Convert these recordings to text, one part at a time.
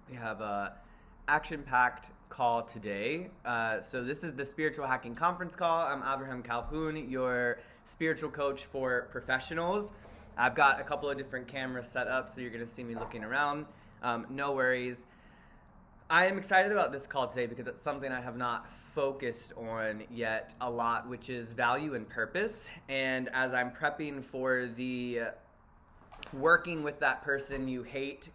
We have a action-packed call today. So this is the Spiritual Hacking Conference Call. I'm Avraham Calhoun, your spiritual coach for professionals. I've got a couple of different cameras set up, so you're going to see me looking around. No worries. I am excited about this call today because it's something I have not focused on yet a lot, which is value and purpose. And as I'm prepping for the working with that person you hate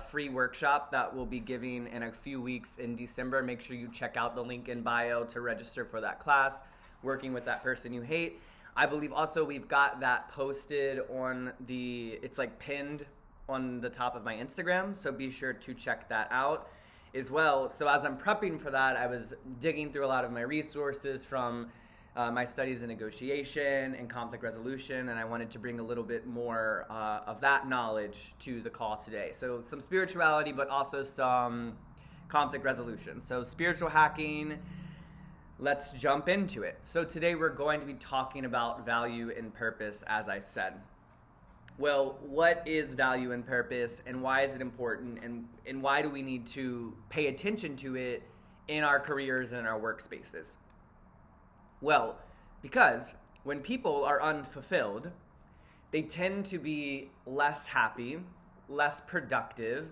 free workshop that we'll be giving in a few weeks in December, make sure you check out the link in bio to register for that class, working with that person you hate. I believe also we've got that posted on it's like pinned on the top of my Instagram, so be sure to check that out as well. So as I'm prepping for that, I was digging through a lot of my resources from my studies in negotiation and conflict resolution, and I wanted to bring a little bit more of that knowledge to the call today. So some spirituality, but also some conflict resolution. So spiritual hacking, let's jump into it. So today we're going to be talking about value and purpose, as I said. Well, what is value and purpose, and why is it important, and why do we need to pay attention to it in our careers and in our workspaces? Well, because when people are unfulfilled, they tend to be less happy, less productive,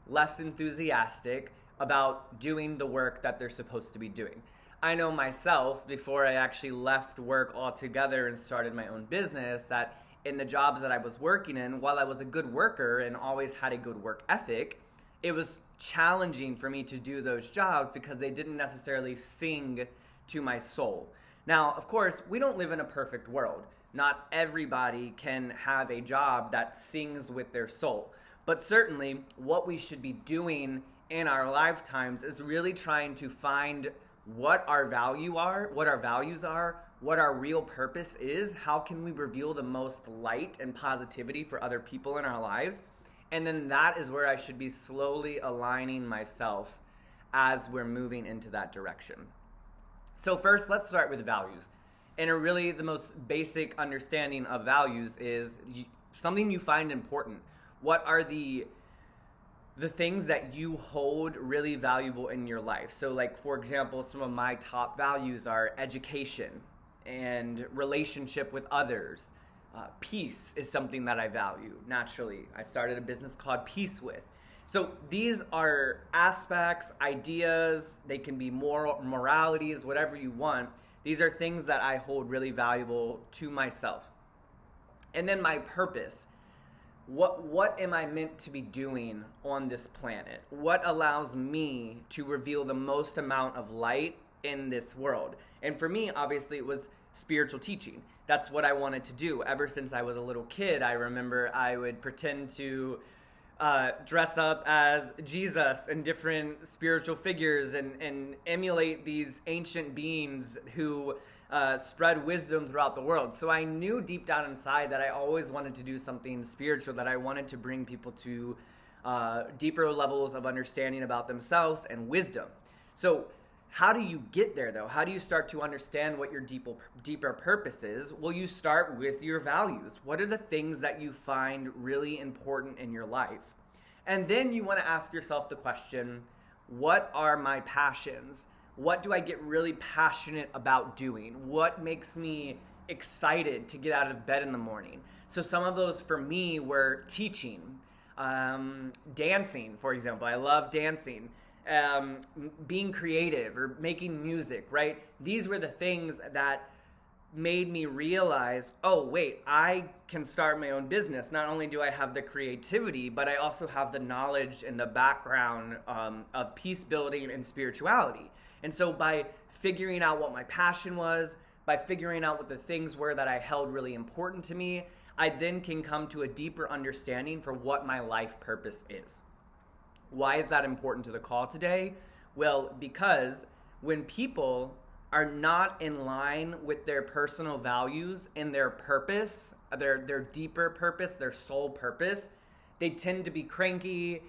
less enthusiastic about doing the work that they're supposed to be doing. I know myself, before I actually left work altogether and started my own business, that in the jobs that I was working in, while I was a good worker and always had a good work ethic, it was challenging for me to do those jobs because they didn't necessarily sing to my soul. Now, of course, we don't live in a perfect world. Not everybody can have a job that sings with their soul. But certainly, what we should be doing in our lifetimes is really trying to find what our values are, what our real purpose is, how can we reveal the most light and positivity for other people in our lives. And then that is where I should be slowly aligning myself as we're moving into that direction. So first, let's start with values. And really the most basic understanding of values is something you find important. What are the things that you hold really valuable in your life? So like, for example, some of my top values are education and relationship with others. Peace is something that I value. Naturally, I started a business called Peace With. So these are aspects, ideas, they can be moralities, whatever you want. These are things that I hold really valuable to myself. And then my purpose. What am I meant to be doing on this planet? What allows me to reveal the most amount of light in this world? And for me, obviously, it was spiritual teaching. That's what I wanted to do. Ever since I was a little kid, I remember I would pretend to dress up as Jesus and different spiritual figures and emulate these ancient beings who spread wisdom throughout the world. So I knew deep down inside that I always wanted to do something spiritual, that I wanted to bring people to deeper levels of understanding about themselves and wisdom. So how do you get there, though? How do you start to understand what your deeper purpose is? Well, you start with your values. What are the things that you find really important in your life? And then you want to ask yourself the question, what are my passions? What do I get really passionate about doing? What makes me excited to get out of bed in the morning? So some of those for me were teaching, dancing, for example. I love dancing. Being creative or making music, right? These were the things that made me realize, oh wait, I can start my own business. Not only do I have the creativity, but I also have the knowledge and the background of peace building and spirituality. And so by figuring out what my passion was, by figuring out what the things were that I held really important to me, I then can come to a deeper understanding for what my life purpose is. Why is that important to the call today? Well, because when people are not in line with their personal values and their purpose, their deeper purpose, their soul purpose, they tend to be cranky,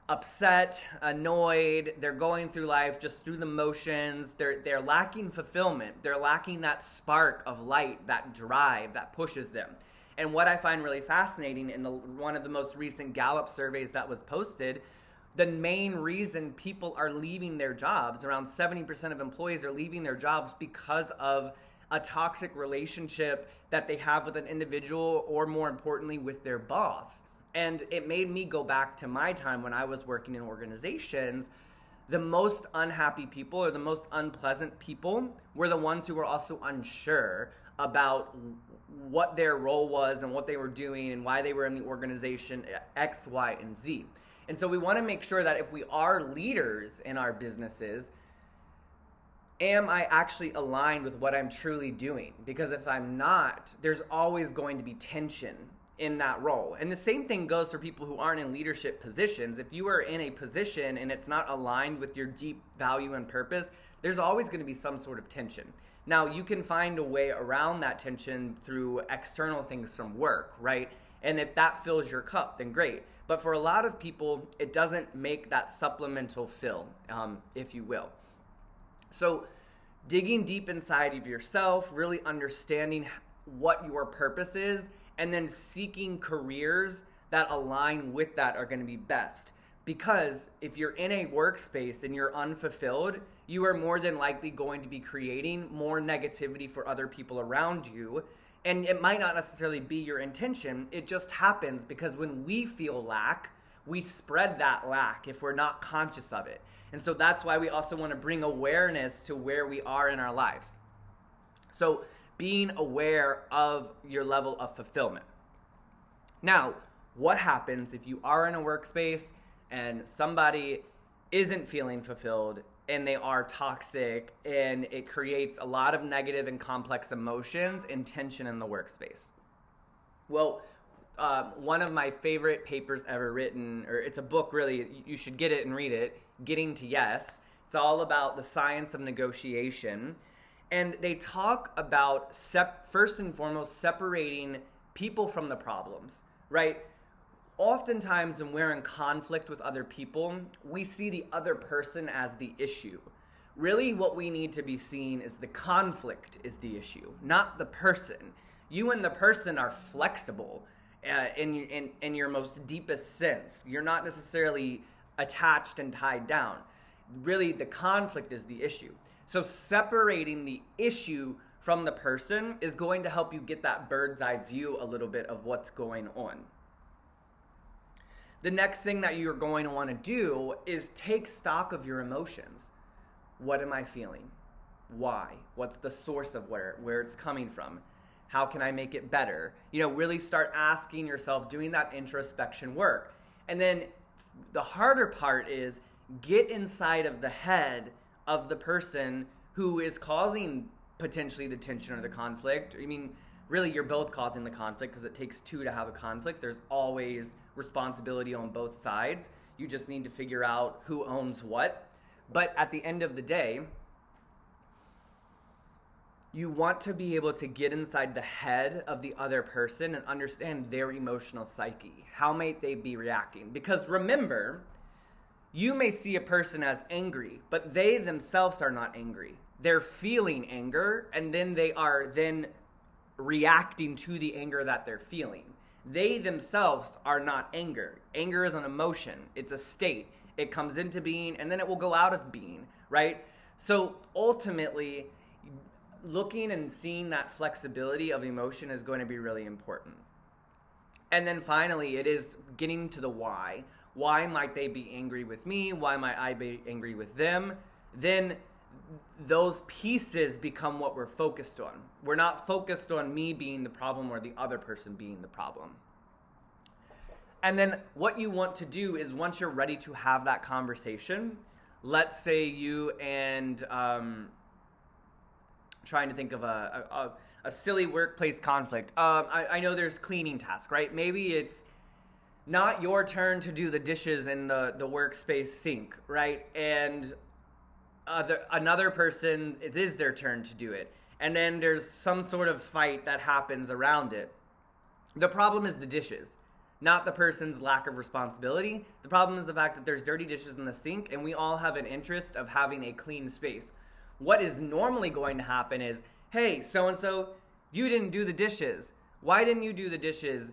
upset, annoyed. They're going through life just through the motions. They're lacking fulfillment. They're lacking that spark of light, that drive that pushes them. And what I find really fascinating in one of the most recent Gallup surveys that was posted, the main reason people are leaving their jobs, around 70% of employees are leaving their jobs because of a toxic relationship that they have with an individual, or more importantly, with their boss. And it made me go back to my time when I was working in organizations. The most unhappy people, or the most unpleasant people, were the ones who were also unsure about what their role was and what they were doing and why they were in the organization, X, Y, and Z. And so we want to make sure that if we are leaders in our businesses, am I actually aligned with what I'm truly doing? Because if I'm not, there's always going to be tension in that role. And the same thing goes for people who aren't in leadership positions. If you are in a position and it's not aligned with your deep value and purpose, there's always going to be some sort of tension. Now, you can find a way around that tension through external things from work, right? And if that fills your cup, then great. But for a lot of people, it doesn't make that supplemental fill, if you will. So digging deep inside of yourself, really understanding what your purpose is, and then seeking careers that align with that are going to be best. Because if you're in a workspace and you're unfulfilled, you are more than likely going to be creating more negativity for other people around you. And it might not necessarily be your intention. It just happens because when we feel lack, we spread that lack if we're not conscious of it. And so that's why we also want to bring awareness to where we are in our lives. So being aware of your level of fulfillment. Now, what happens if you are in a workspace and somebody isn't feeling fulfilled and they are toxic, and it creates a lot of negative and complex emotions and tension in the workspace? Well, one of my favorite papers ever written, or it's a book really, you should get it and read it, Getting to Yes. It's all about the science of negotiation. And they talk about, first and foremost, separating people from the problems, right? Oftentimes when we're in conflict with other people, we see the other person as the issue. Really what we need to be seeing is the conflict is the issue, not the person. You and the person are flexible in your most deepest sense. You're not necessarily attached and tied down. Really, the conflict is the issue. So separating the issue from the person is going to help you get that bird's eye view a little bit of what's going on. The next thing that you're going to want to do is take stock of your emotions. What am I feeling? Why? What's the source of where it's coming from? How can I make it better? Really start asking yourself, doing that introspection work. And then the harder part is get inside of the head of the person who is causing potentially the tension or the conflict. I mean, really, you're both causing the conflict because it takes two to have a conflict. There's always responsibility on both sides. You just need to figure out who owns what. But at the end of the day, you want to be able to get inside the head of the other person and understand their emotional psyche. How might they be reacting? Because remember, you may see a person as angry, but they themselves are not angry. They're feeling anger, and then they are reacting to the anger that they're feeling. They themselves are not anger. Anger is an emotion. It's a state. It comes into being, and then it will go out of being, right? So ultimately, looking and seeing that flexibility of emotion is going to be really important. And then finally, it is getting to the why. Why might they be angry with me? Why might I be angry with them? Then those pieces become what we're focused on. We're not focused on me being the problem or the other person being the problem. And then what you want to do is, once you're ready to have that conversation, let's say you and trying to think of a silly workplace conflict. I know there's cleaning task, right? Maybe it's not your turn to do the dishes in the workspace sink, right? And another person, it is their turn to do it. And then there's some sort of fight that happens around it. The problem is the dishes, not the person's lack of responsibility. The problem is the fact that there's dirty dishes in the sink, and we all have an interest of having a clean space. What is normally going to happen is, hey, so-and-so, you didn't do the dishes. Why didn't you do the dishes?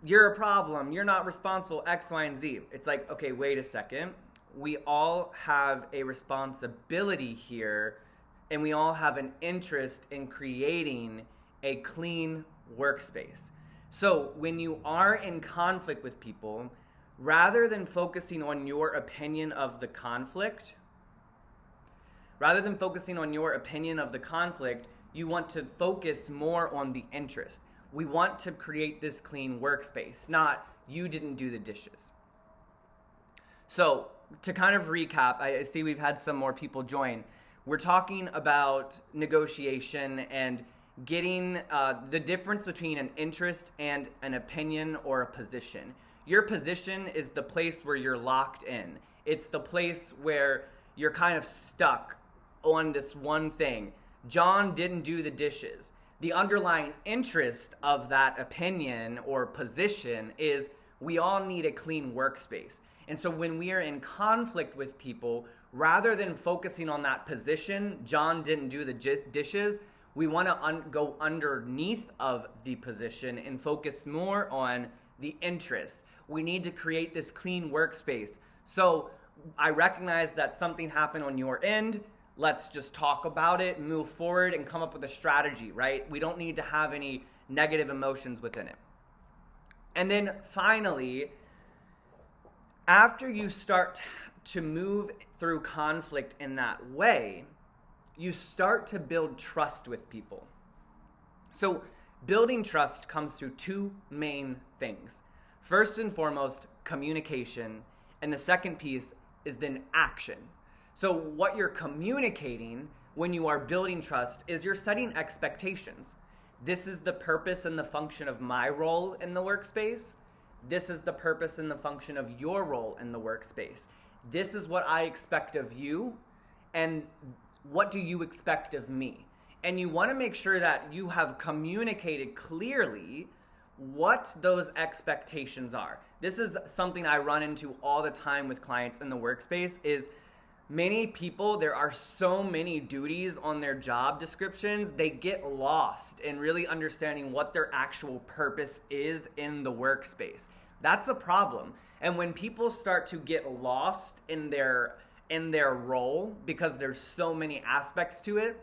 you're a problem, you're not responsible, X, Y, and Z. It's like, okay, wait a second. We all have a responsibility here, and we all have an interest in creating a clean workspace. So when you are in conflict with people, rather than focusing on your opinion of the conflict, you want to focus more on the interest. We want to create this clean workspace, not you didn't do the dishes. So to kind of recap, I see we've had some more people join. We're talking about negotiation and getting the difference between an interest and an opinion or a position. Your position is the place where you're locked in. It's the place where you're kind of stuck on this one thing. John didn't do the dishes. The underlying interest of that opinion or position is we all need a clean workspace. And so when we are in conflict with people, rather than focusing on that position, John didn't do the dishes, we want to go underneath of the position and focus more on the interest. We need to create this clean workspace. So I recognize that something happened on your end. Let's just talk about it, move forward, and come up with a strategy, right? We don't need to have any negative emotions within it. And then finally, after you start to move through conflict in that way, you start to build trust with people. So building trust comes through two main things. First and foremost, communication. And the second piece is then action. So what you're communicating when you are building trust is you're setting expectations. This is the purpose and the function of my role in the workspace. This is the purpose and the function of your role in the workspace. This is what I expect of you, and what do you expect of me? And you want to make sure that you have communicated clearly what those expectations are. This is something I run into all the time with clients in the workspace is many people, there are so many duties on their job descriptions, they get lost in really understanding what their actual purpose is in the workspace. That's a problem. And when people start to get lost in their role because there's so many aspects to it,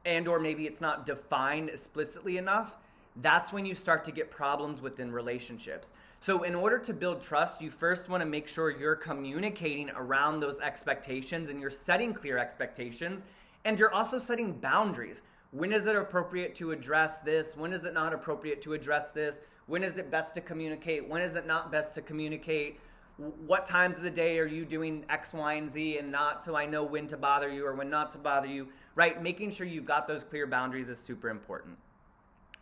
and or maybe it's not defined explicitly enough, that's when you start to get problems within relationships. So in order to build trust, you first want to make sure you're communicating around those expectations and you're setting clear expectations, and you're also setting boundaries. When is it appropriate to address this? When is it not appropriate to address this? When is it best to communicate? When is it not best to communicate? What times of the day are you doing X, Y, and Z and not, so I know when to bother you or when not to bother you, right? Making sure you've got those clear boundaries is super important.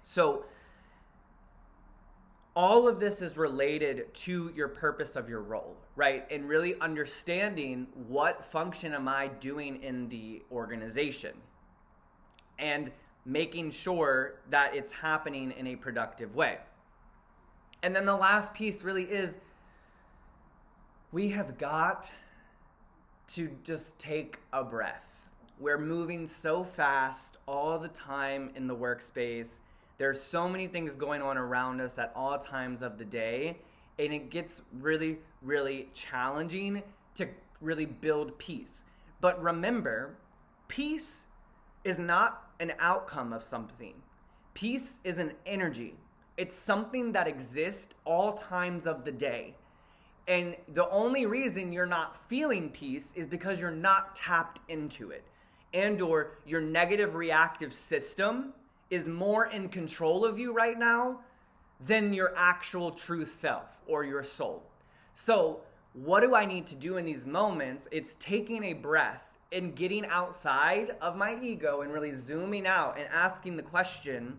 So all of this is related to your purpose of your role, right? And really understanding what function am I doing in the organization and making sure that it's happening in a productive way. And then the last piece really is we have got to just take a breath. We're moving so fast all the time in the workspace. There's so many things going on around us at all times of the day, and it gets really, really challenging to really build peace. But remember, peace is not an outcome of something. Peace is an energy. It's something that exists all times of the day. And the only reason you're not feeling peace is because you're not tapped into it. And or your negative reactive system is more in control of you right now than your actual true self or your soul. So what do I need to do in these moments? It's taking a breath and getting outside of my ego and really zooming out and asking the question,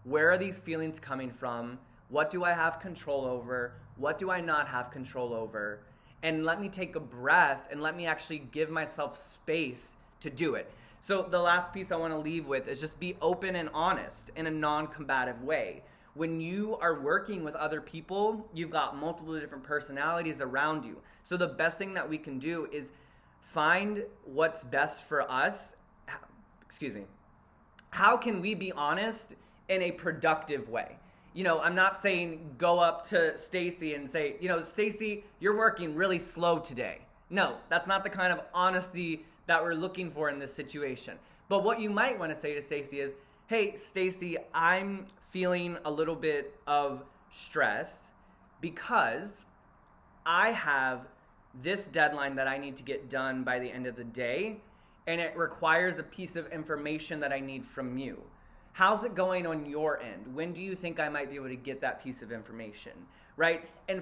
where are these feelings coming from? What do I have control over? What do I not have control over? And let me take a breath and let me actually give myself space to do it. So the last piece I want to leave with is just be open and honest in a non-combative way. When you are working with other people, you've got multiple different personalities around you. So the best thing that we can do is find what's best for us. How can we be honest in a productive way? I'm not saying go up to Stacy and say, Stacy, you're working really slow today. No, that's not the kind of honesty that we're looking for in this situation. But what you might want to say to Stacy is, hey, Stacy, I'm feeling a little bit of stress because I have this deadline that I need to get done by the end of the day, and it requires a piece of information that I need from you. How's it going on your end? When do you think I might be able to get that piece of information, right? And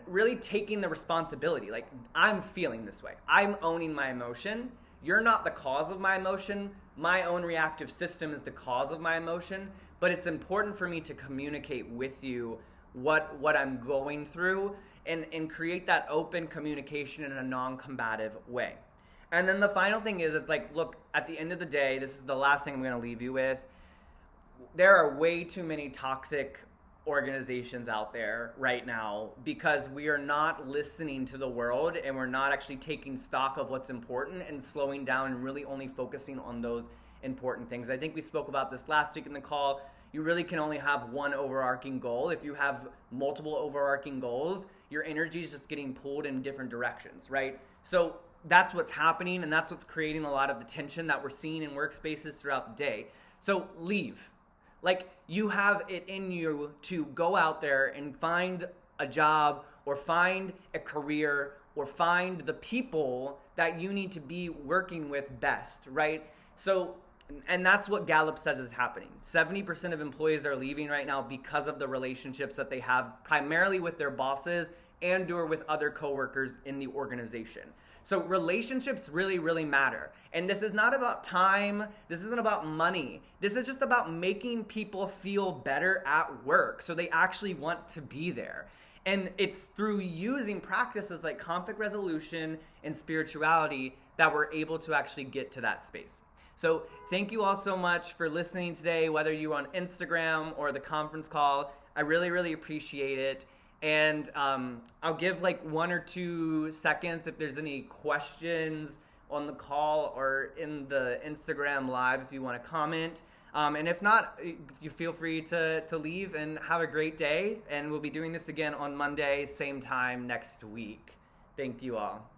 really taking the responsibility. Like, I'm feeling this way. I'm owning my emotion. You're not the cause of my emotion. My own reactive system is the cause of my emotion, but it's important for me to communicate with you what I'm going through and create that open communication in a non-combative way. And then the final thing is, it's like, look, at the end of the day, this is the last thing I'm going to leave you with. There are way too many toxic organizations out there right now because we are not listening to the world and we're not actually taking stock of what's important and slowing down and really only focusing on those important things. I think we spoke about this last week in the call. You really can only have one overarching goal. If you have multiple overarching goals, your energy is just getting pulled in different directions, right? So that's what's happening, and that's what's creating a lot of the tension that we're seeing in workspaces throughout the day. So leave. Like, you have it in you to go out there and find a job or find a career or find the people that you need to be working with best, right? So, and that's what Gallup says is happening. 70% of employees are leaving right now because of the relationships that they have primarily with their bosses and or with other coworkers in the organization. So relationships really, really matter. And this is not about time. This isn't about money. This is just about making people feel better at work so they actually want to be there. And it's through using practices like conflict resolution and spirituality that we're able to actually get to that space. So thank you all so much for listening today, whether you're on Instagram or the conference call. I really, really appreciate it. And I'll give like 1 or 2 seconds if there's any questions on the call or in the Instagram live if you want to comment. And if not, you feel free to leave and have a great day. And we'll be doing this again on Monday, same time next week. Thank you all.